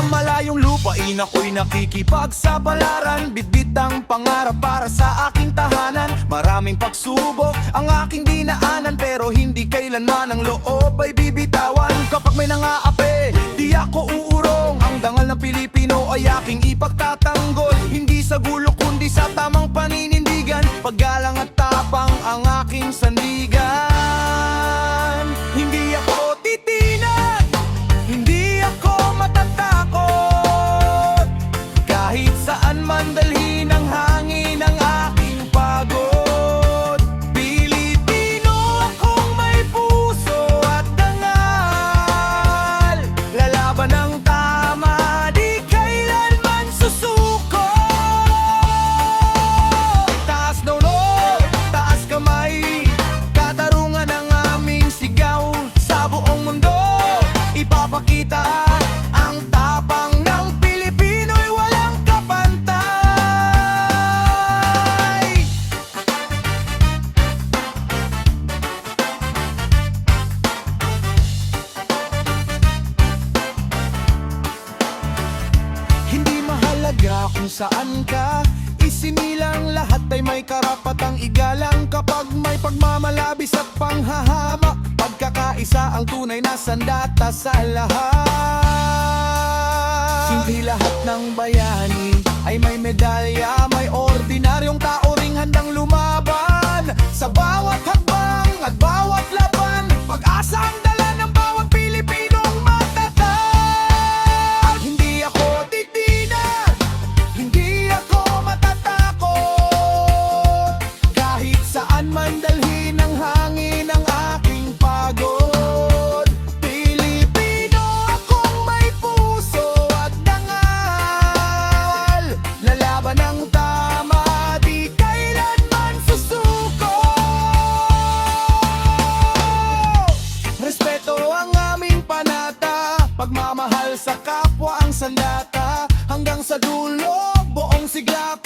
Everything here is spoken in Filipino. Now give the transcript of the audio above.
malayong lupain ako'y nakikipagsapalaran. Bitbit ang pangarap para sa aking tahanan. Maraming pagsubok ang aking dinaanan, pero hindi kailanman ang loob ay bibitawan. Kapag may nangaapi, di ako uurong. Ang dangal ng Pilipino ay aking ipagtatanggol. Hindi sa gulo kundi sa tamang paninindigan. Paggalang at tapang ang aking sandigan. Hindi ako titinag, hindi ako matatakot. Kahit saan man dalhin ang hangin ang aking pagod. Pilipino akong may puso at dangal. Lalaban ng tama, di kailanman susuko. Taas dulo, taas kamay, katarungan ang aming sigaw. Sa buong mundo, ipapakita ang tapang ng Pilipino'y walang kapantay. Hindi mahalaga kung saan ka, isinilang lahat ay may karapatang igalang. Kapag may pagmamalabis at panghahama, pagkakaisa ang tunay na sandata sa lahat. Hindi lahat ng bayani ay may medalya. May ordinaryong tao ring handang lumaban. Sa bawat hakbang at bawat laban, pag-asa ang dala ng bawat Pilipinong matatag. Hindi ako titinag, hindi ako matatakot. Kahit saan man dalhin ang hangin ang aking pagod. Pilipino akong may puso at dangal. Lalaban ng tama, di kailanman susuko. Respeto ang aming panata, pagmamahal sa kapwa ang sandata. Hanggang sa dulo, buong sigla